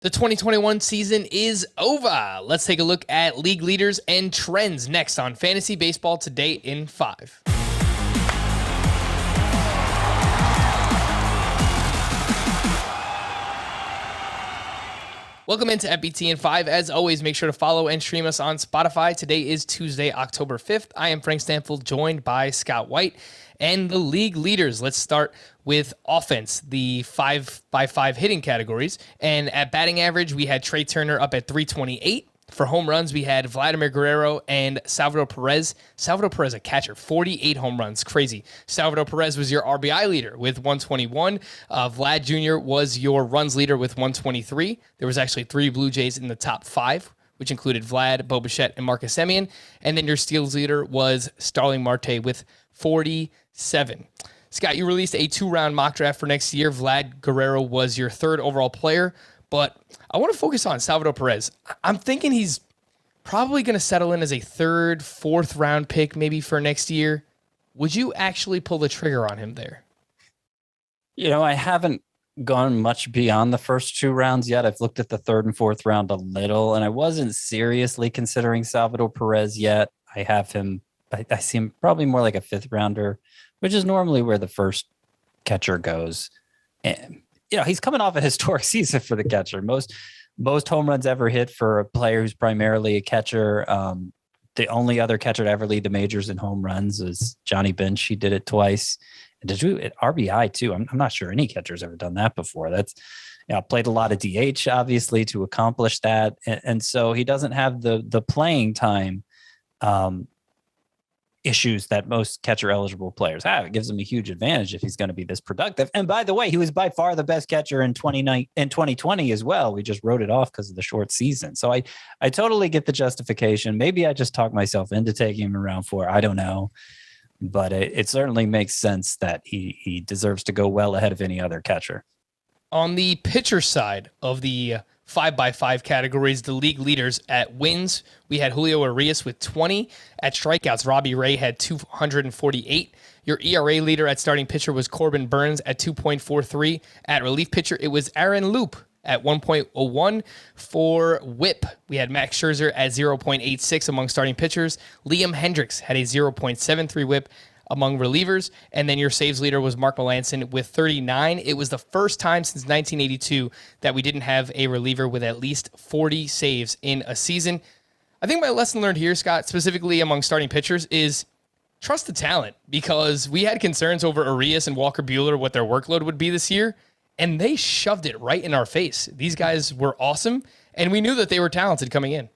The 2021 season is over. Let's take a look at league leaders and trends next on Fantasy Baseball Today in 5. Welcome into FBT in 5. As always, make sure to follow and stream us on Spotify. Today is Tuesday, October 5th. I am Frank Stanfield, joined by Scott White and the league leaders. Let's start with offense, the 5x5 hitting categories. And at batting average, we had Trey Turner up at 328. For home runs, we had Vladimir Guerrero and Salvador Perez. Salvador Perez, a catcher, 48 home runs. Crazy. Salvador Perez was your RBI leader with 121. Vlad Jr. was your runs leader with 123. There was actually 3 Blue Jays in the top 5, which included Vlad, Bo Bichette, and Marcus Semien. And then your steals leader was Starling Marte with 47. Scott, you released a 2-round mock draft for next year. Vlad Guerrero was your 3rd overall player. But I want to focus on Salvador Perez. I'm thinking he's probably going to settle in as a 3rd, 4th round pick maybe for next year. Would you actually pull the trigger on him there? I haven't gone much beyond the first 2 rounds yet. I've looked at the 3rd and 4th round a little, and I wasn't seriously considering Salvador Perez yet. I have him, I see him probably more like a 5th rounder, which is normally where the first catcher goes. And he's coming off a historic season for the catcher. Most home runs ever hit for a player who's primarily a catcher. The only other catcher to ever lead the majors in home runs is Johnny Bench. He did it twice. And to do it RBI too. I'm not sure any catcher's ever done that before. That's played a lot of DH obviously to accomplish that. And so he doesn't have the playing time issues that most catcher eligible players have. It gives him a huge advantage if he's going to be this productive. And by the way, he was by far the best catcher in 2020 as well. We just wrote it off because of the short season. So I totally get the justification. Maybe I just talked myself into taking him around 4. I don't know. But it certainly makes sense that he deserves to go well ahead of any other catcher. On the pitcher side of the 5x5 categories, the league leaders at wins, we had Julio Urias with 20. At strikeouts, Robbie Ray had 248. Your ERA leader at starting pitcher was Corbin Burns at 2.43. At relief pitcher, it was Aaron Loop at 1.01. For whip, we had Max Scherzer at 0.86 among starting pitchers. Liam Hendricks had a 0.73 whip among relievers. And then your saves leader was Mark Melancon with 39. It was the first time since 1982 that we didn't have a reliever with at least 40 saves in a season. I think my lesson learned here, Scott, specifically among starting pitchers, is trust the talent, because we had concerns over Urias and Walker Buehler, what their workload would be this year, and they shoved it right in our face. These guys were awesome, and we knew that they were talented coming in.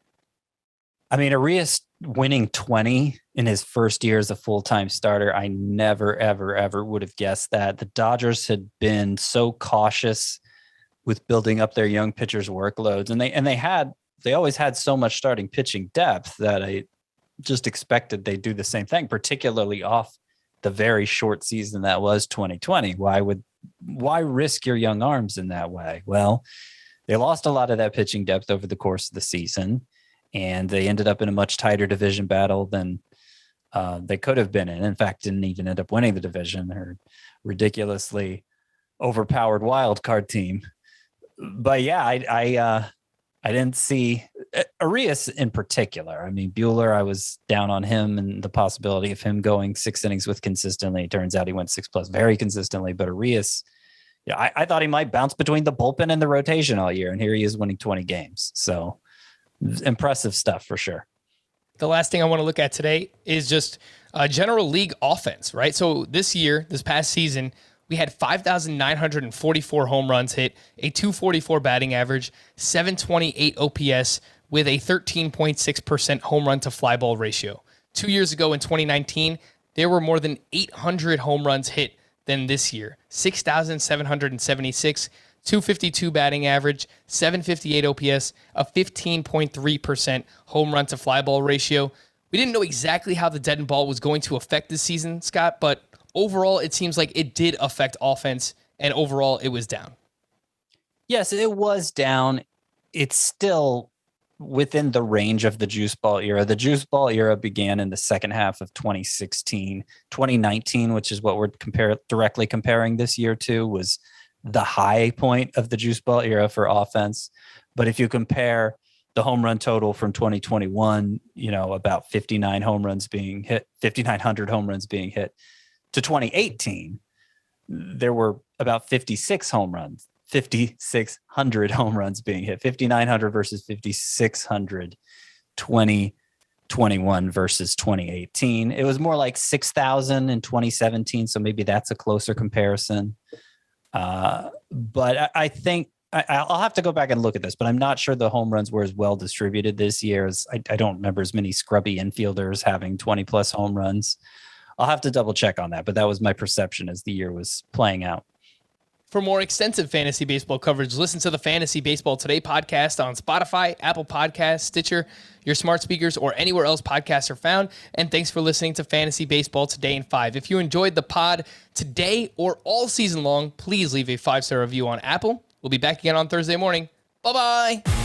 I mean, Urias winning 20 in his first year as a full-time starter, I never, ever, ever would have guessed that. The Dodgers had been so cautious with building up their young pitchers' workloads, and they always had so much starting pitching depth that I just expected they'd do the same thing, particularly off the very short season that was 2020. Why risk your young arms in that way? Well, they lost a lot of that pitching depth over the course of the season, and they ended up in a much tighter division battle than they could have been in. In fact, didn't even end up winning the division. They're ridiculously overpowered wild card team. But yeah, I didn't see Urias in particular. I mean, Buehler, I was down on him and the possibility of him going 6 innings with consistently. It turns out he went 6+ very consistently. But Urias, I thought he might bounce between the bullpen and the rotation all year, and here he is winning 20 games. So impressive stuff for sure. The last thing I want to look at today is just general league offense, right? So this past season, we had 5,944 home runs hit, a 244 batting average, 728 OPS with a 13.6% home run to fly ball ratio. 2 years ago in 2019, there were more than 800 home runs hit than this year. 6,776, 252 batting average, 758 OPS, a 15.3% home run to fly ball ratio. We didn't know exactly how the dead ball was going to affect this season, Scott, but overall, it seems like it did affect offense, and overall, it was down. Yes, it was down. It's still within the range of the juice ball era. The juice ball era began in the second half of 2016. 2019, which is what we're directly comparing this year to, was the high point of the juice ball era for offense. But if you compare the home run total from 2021, about 59 home runs being hit, 5,900 home runs being hit, to 2018, there were about 5,600 home runs being hit, 5,900 versus 5,600, 2021 versus 2018. It was more like 6,000 in 2017. So maybe that's a closer comparison. But I think I'll have to go back and look at this, but I'm not sure the home runs were as well distributed this year as I don't remember as many scrubby infielders having 20 plus home runs. I'll have to double check on that, but that was my perception as the year was playing out. For more extensive fantasy baseball coverage, listen to the Fantasy Baseball Today podcast on Spotify, Apple Podcasts, Stitcher, your smart speakers, or anywhere else podcasts are found. And thanks for listening to Fantasy Baseball Today in 5. If you enjoyed the pod today or all season long, please leave a 5-star review on Apple. We'll be back again on Thursday morning. Bye-bye.